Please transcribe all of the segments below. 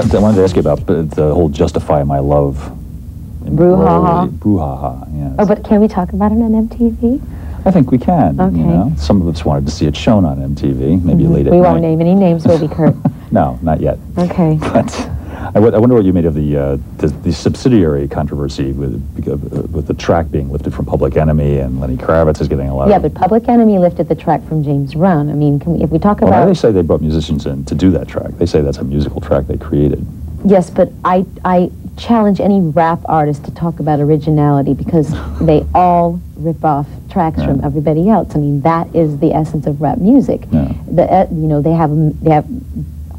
wanted to ask you about the whole "Justify My Love" brouhaha. Brouhaha, yes. Oh, but can we talk about it on MTV? I think we can. Okay. You know? Some of us wanted to see it shown on MTV, maybe late at night. We won't name any names, will we, Kurt? No, not yet. Okay. But I wonder what you made of the subsidiary controversy with the track being lifted from Public Enemy, and Lenny Kravitz is getting a lot Yeah, of... but Public Enemy lifted the track from James Brown. I mean, if we talk about... Well, they say they brought musicians in to do that track. They say that's a musical track they created. Yes, but I challenge any rap artist to talk about originality, because they all rip off tracks from everybody else. I mean, that is the essence of rap music. Yeah. You know, they have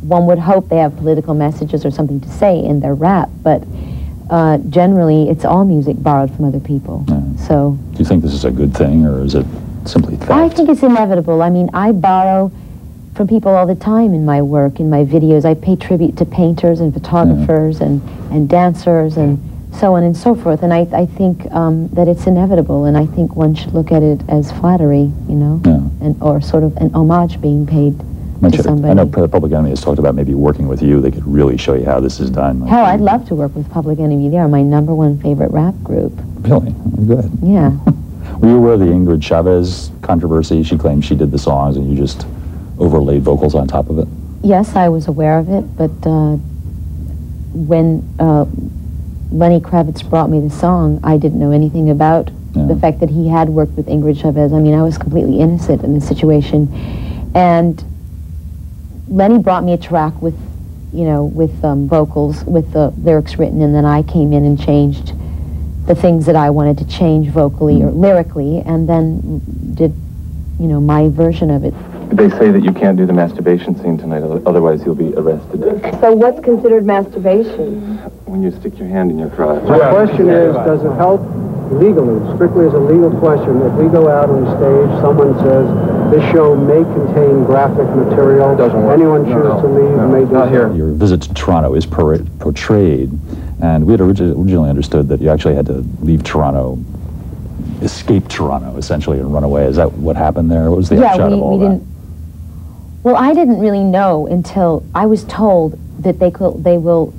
one would hope they have political messages or something to say in their rap, but generally it's all music borrowed from other people. Yeah. So, do you think this is a good thing, or is it simply theft? I think it's inevitable. I mean, I borrow from people all the time in my work, in my videos. I pay tribute to painters and photographers and dancers and so on and so forth. And I think that it's inevitable, and I think one should look at it as flattery, you know, or sort of an homage being paid to somebody. I know Public Enemy has talked about maybe working with you. They could really show you how this is done. Like, hell, I'd love to work with Public Enemy. They are my #1 favorite rap group. Really? Good. Yeah. Were you aware of the Ingrid Chavez controversy? She claimed she did the songs and you just overlaid vocals on top of it? Yes, I was aware of it, but when Lenny Kravitz brought me the song, I didn't know anything about the fact that he had worked with Ingrid Chavez. I mean, I was completely innocent in the situation. And Lenny brought me a track with, you know, with vocals, with the lyrics written, and then I came in and changed the things that I wanted to change vocally or lyrically, and then did, you know, my version of it. They say that you can't do the masturbation scene tonight, otherwise you'll be arrested. So what's considered masturbation? When you stick your hand in your crotch. My question is, does it help legally, strictly as a legal question, if we go out on stage, someone says, this show may contain graphic material, anyone choose to leave may do so? Your visit to Toronto is portrayed, and we had originally understood that you actually had to leave Toronto, escape Toronto, essentially, and run away. Is that what happened there? What was the upshot of all that? Well, I didn't really know until I was told that they will,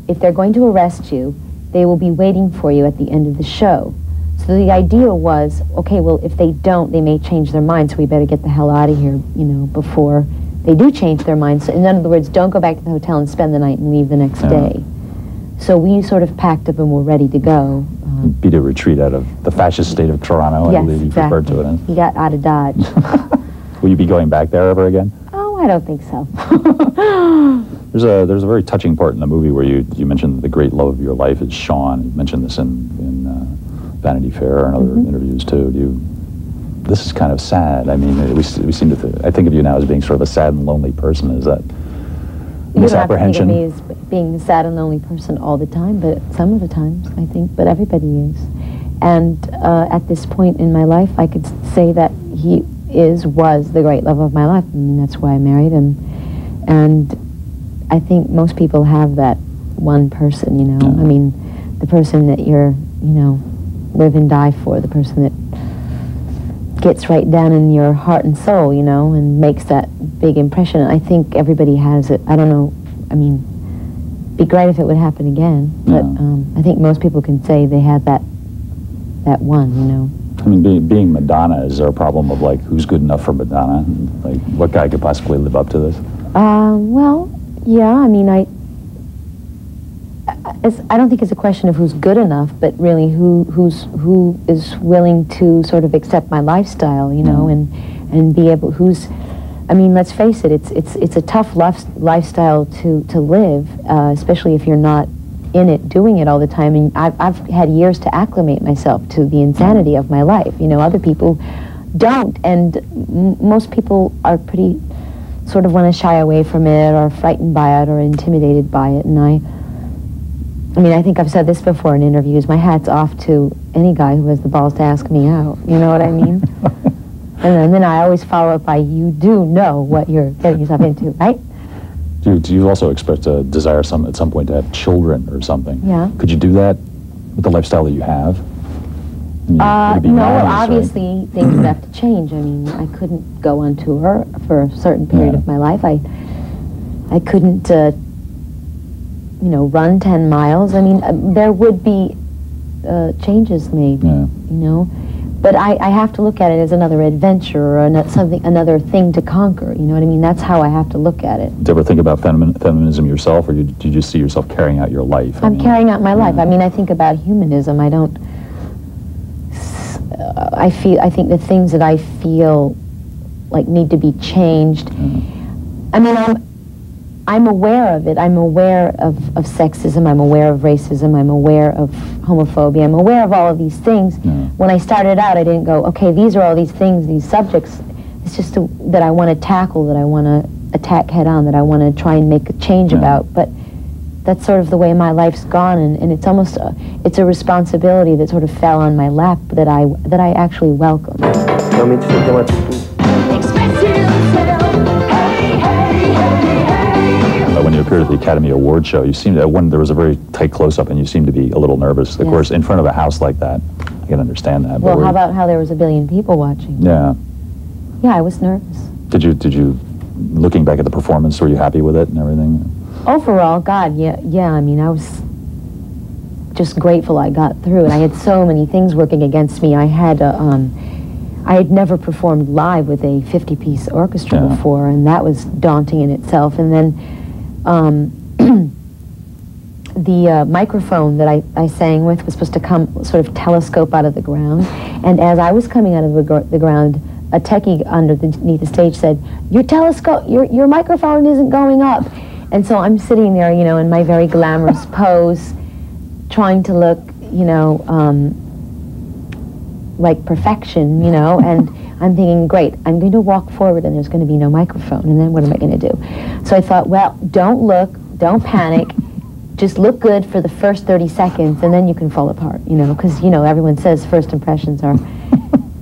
if they're going to arrest you, they will be waiting for you at the end of the show. So the idea was, okay, well, if they don't, they may change their mind, so we better get the hell out of here, you know, before they do change their minds. So in other words, don't go back to the hotel and spend the night and leave the next day. So we sort of packed up and were ready to go. Beat a retreat out of the fascist state of Toronto, I believe you referred to it as. He got out of Dodge. Will you be going back there ever again? Oh, I don't think so. There's a very touching part in the movie where you mentioned the great love of your life is Sean. You mentioned this in Vanity Fair and other interviews too. This is kind of sad. I mean, we seem to. I think of you now as being sort of a sad and lonely person. Is that misapprehension? You don't have to think of me as being a sad and lonely person all the time, but some of the times I think. But everybody is. And at this point in my life, I could say that he was the great love of my life. I mean, that's why I married him. And I think most people have that one person, you know. I mean, the person that you're, you know, live and die for, the person that gets right down in your heart and soul, you know, and makes that big impression. I think everybody has it. I don't know, I mean, it'd be great if it would happen again, but I think most people can say they had that one, you know. I mean, being Madonna, is there a problem of, like, who's good enough for Madonna? Like, what guy could possibly live up to this? Well, yeah, I mean, I don't think it's a question of who's good enough, but really who is willing to sort of accept my lifestyle, you know, and be able, I mean, let's face it, it's a tough lifestyle to live, especially if you're not in it, doing it all the time. And I've had years to acclimate myself to the insanity of my life. You know, other people don't, and most people are pretty sort of want to shy away from it, or frightened by it, or intimidated by it. And I mean, I think I've said this before in interviews, my hat's off to any guy who has the balls to ask me out. You know what I mean? And then I always follow up by, you do know what you're getting yourself into, right? Do you also expect to desire at some point to have children or something? Yeah. Could you do that with the lifestyle that you have? I mean, no, obviously things would have to change. I mean, I couldn't go on tour for a certain period of my life. I couldn't you know, run 10 miles. I mean, there would be changes made, Yeah. you know. But I have to look at it as another adventure or another thing to conquer, you know what I mean? That's how I have to look at it. Did you ever think about feminism yourself, or did you just see yourself carrying out your life? I'm carrying out my life. I mean, I think about humanism. I don't... I think the things that I feel like need to be changed. I mean, I'm aware of it. I'm aware of sexism. I'm aware of racism. I'm aware of homophobia. I'm aware of all of these things. Yeah. When I started out, I didn't go, okay, these are all these things, these subjects. It's just that I want to tackle, that I want to attack head on, that I want to try and make a change about. But that's sort of the way my life's gone, and it's almost it's a responsibility that sort of fell on my lap that I actually welcome. When you appeared at the Academy Award show, you seemed there was a very tight close-up, and you seemed to be a little nervous. Of course, in front of a house like that, I can understand that. Well, how about how there was 1 billion people watching? Yeah. Yeah, I was nervous. Did you, looking back at the performance, were you happy with it and everything? Overall, God, yeah. I mean, I was just grateful I got through it. I had so many things working against me. I had never performed live with a 50-piece orchestra before, and that was daunting in itself. And then the microphone that I sang with was supposed to come sort of telescope out of the ground, and as I was coming out of the ground, a techie underneath the stage said, your microphone isn't going up. And so I'm sitting there, you know, in my very glamorous pose, trying to look, you know, like perfection, you know, and I'm thinking, great, I'm going to walk forward and there's going to be no microphone, and then what am I going to do? So I thought, well, don't look, don't panic, just look good for the first 30 seconds, and then you can fall apart, you know, because, you know, everyone says first impressions are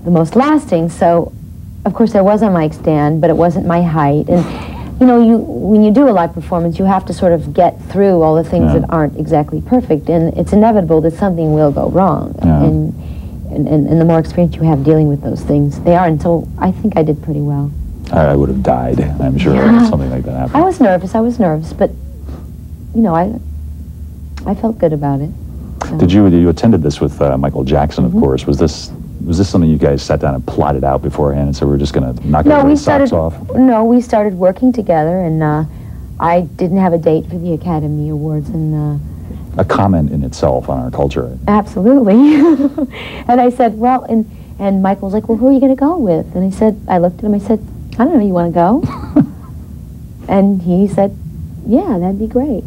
the most lasting. So, of course, there was a mic stand, but it wasn't my height, and you know, when you do a live performance, you have to sort of get through all the things that aren't exactly perfect, and it's inevitable that something will go wrong. And the more experience you have dealing with those things, they are. And so I think I did pretty well. I would have died, I'm sure, if something like that happened. I was nervous, but you know, I felt good about it. So. You attended this with Michael Jackson, of course. Was this something you guys sat down and plotted out beforehand and said we're just going to knock everybody's socks off? No, we started working together, and I didn't have a date for the Academy Awards, and a comment in itself on our culture. Absolutely. And I said, well, and Michael was like, well, who are you going to go with? And I looked at him, I said, I don't know, you want to go? And he said, yeah, that'd be great.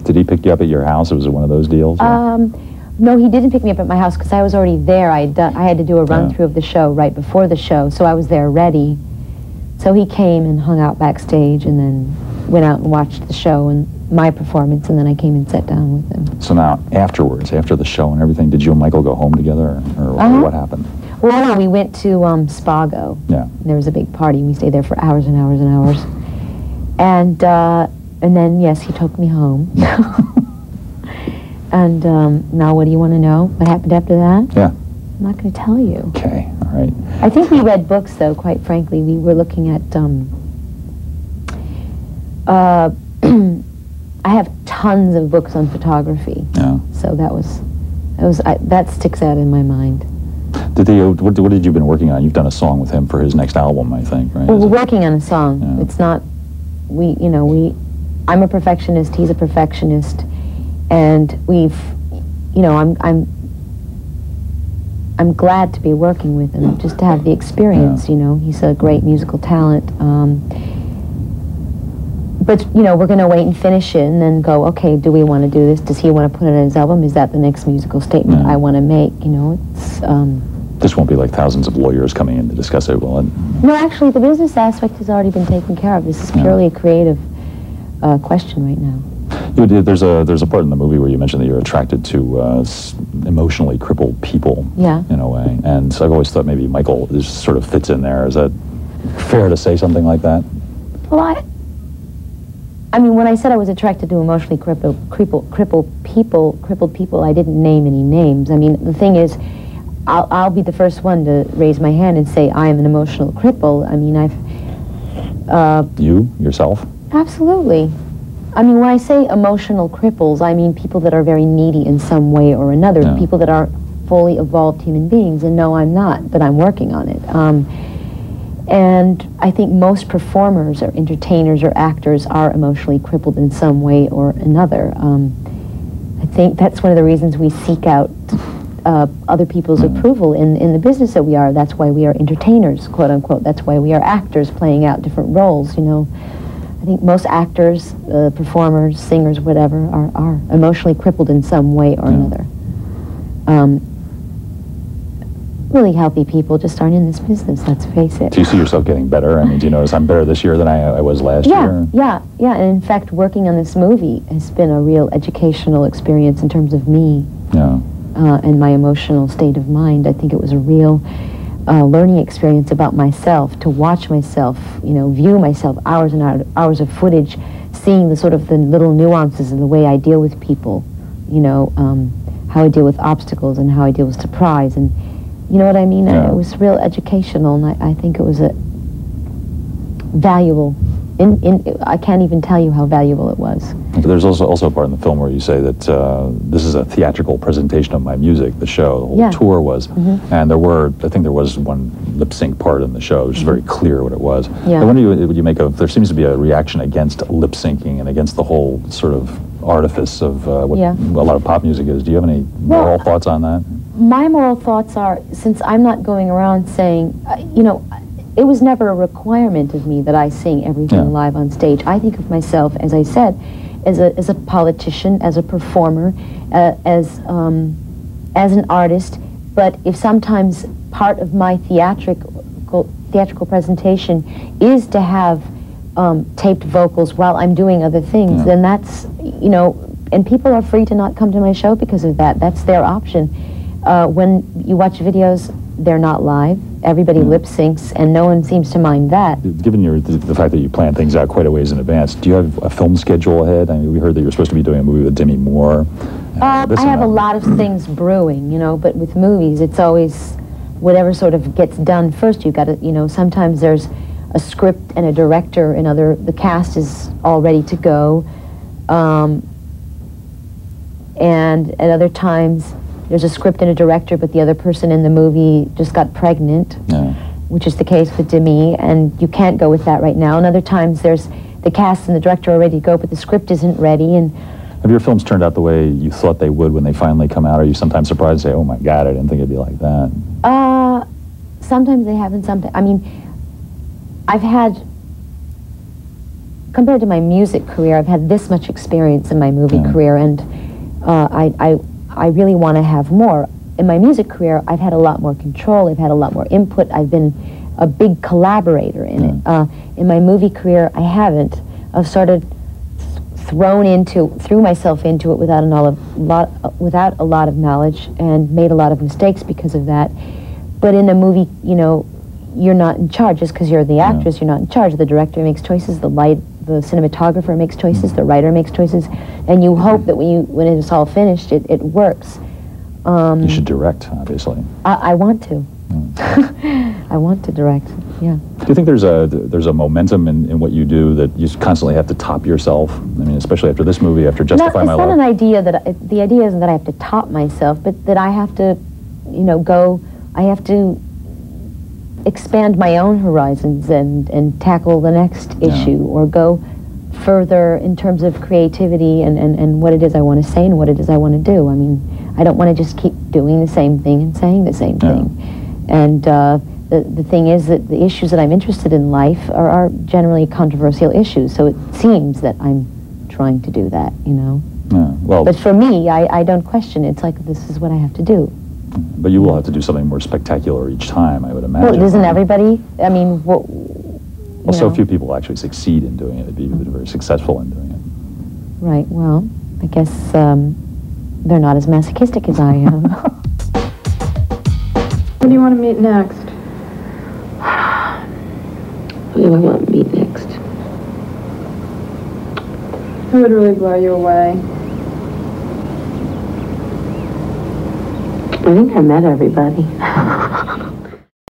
Did he pick you up at your house? Was it one of those deals? No, he didn't pick me up at my house because I was already there. I had to do a run-through of the show right before the show, so I was there ready. So he came and hung out backstage and then went out and watched the show and my performance, and then I came and sat down with him. So now, afterwards, after the show and everything, did you and Michael go home together, or what happened? Well, no, we went to Spago. Yeah. There was a big party. We stayed there for hours and hours and hours. And then, yes, he took me home. And now what do you want to know? What happened after that? Yeah. I'm not going to tell you. Okay, all right. I think we read books, though, quite frankly. We were looking at... I have tons of books on photography. Yeah. So that sticks out in my mind. What did you been working on? You've done a song with him for his next album, I think, right? Well, we're working on a song. Yeah. It's not... I'm a perfectionist, he's a perfectionist, and I'm glad to be working with him, just to have the experience, you know. He's a great musical talent. But, you know, we're going to wait and finish it and then go, okay, do we want to do this? Does he want to put it on his album? Is that the next musical statement I want to make? You know, it's... This won't be like thousands of lawyers coming in to discuss it, will it? No, actually, the business aspect has already been taken care of. This is purely a creative question right now. There's a part in the movie where you mentioned that you're attracted to emotionally crippled people, in a way. And so I've always thought maybe Michael just sort of fits in there. Is that fair to say something like that? Well, I mean, when I said I was attracted to emotionally crippled people, I didn't name any names. I mean, the thing is, I'll be the first one to raise my hand and say I am an emotional cripple. I mean, you yourself? Absolutely. I mean, when I say emotional cripples, I mean people that are very needy in some way or another, people that are fully evolved human beings, and no, I'm not, but I'm working on it. And I think most performers or entertainers or actors are emotionally crippled in some way or another. I think that's one of the reasons we seek out other people's approval in the business that we are. That's why we are entertainers, quote unquote. That's why we are actors playing out different roles, you know. I think most actors, performers, singers, whatever, are emotionally crippled in some way or another. Really healthy people just aren't in this business, let's face it. Do you see yourself getting better? I mean, do you notice I'm better this year than I was last year? Yeah. And in fact, working on this movie has been a real educational experience in terms of me and my emotional state of mind. I think it was a real learning experience about myself, to watch myself, you know, view myself, hours and hours of footage, seeing the sort of the little nuances in the way I deal with people, you know, how I deal with obstacles and how I deal with surprise, and you know what I mean? It was real educational, and I think it was a valuable. I can't even tell you how valuable it was. There's also a part in the film where you say that this is a theatrical presentation of my music, the show. The whole tour was. And I think there was one lip sync part in the show, which is very clear what it was. I wonder what you make of, there seems to be a reaction against lip syncing and against the whole sort of artifice of what a lot of pop music is. Do you have any moral thoughts on that? My moral thoughts are, since I'm not going around saying, you know, it was never a requirement of me that I sing everything live on stage. I think of myself, as I said, as a politician, as a performer, as an artist. But if sometimes part of my theatrical presentation is to have taped vocals while I'm doing other things, then that's, you know, and people are free to not come to my show because of that. That's their option. When you watch videos, they're not live. Everybody lip syncs, and no one seems to mind that. Given the fact that you plan things out quite a ways in advance, do you have a film schedule ahead? I mean, we heard that you're supposed to be doing a movie with Demi Moore. I have a lot of things brewing, you know, but with movies, it's always whatever sort of gets done first. You've got to, you know, sometimes there's a script and a director, and the cast is all ready to go. And at other times, there's a script and a director, but the other person in the movie just got pregnant, which is the case with Demi, and you can't go with that right now. And other times there's the cast and the director are ready to go, but the script isn't ready. And have your films turned out the way you thought they would when they finally come out? Are you sometimes surprised and say, oh my God, I didn't think it'd be like that? Sometimes they haven't. Sometimes, I mean, I've had, compared to my music career, I've had this much experience in my movie career, and I really want to have more. In my music career, I've had a lot more control, I've had a lot more input, I've been a big collaborator in it. In my movie career, I haven't. I've sort of threw myself into it without a lot of knowledge, and made a lot of mistakes because of that. But in a movie, you know, you're not in charge. Just because you're the actress, you're not in charge. The director makes choices, the cinematographer makes choices, the writer makes choices, and you hope that when it's all finished, it works. You should direct, obviously. I want to. I want to direct, yeah. Do you think there's a momentum in what you do that you constantly have to top yourself? I mean, especially after this movie, after Justify My Love. It's not an idea the idea isn't that I have to top myself, but that I have to, you know, I have to expand my own horizons and tackle the next issue, or go further in terms of creativity and what it is I want to say and what it is I want to do. I mean, I don't want to just keep doing the same thing and saying the same thing. And the thing is that the issues that I'm interested in life are generally controversial issues, so it seems that I'm trying to do that, you know. Well, but for me, I don't question it. It's like, this is what I have to do. But you will have to do something more spectacular each time, I would imagine. Well, isn't everybody? I mean, well, so few people actually succeed in doing it. They'd be very successful in doing it. Right. Well, I guess they're not as masochistic as I am. What do you want to meet next? Who do I want to meet next? Who would really blow you away? I think I met everybody.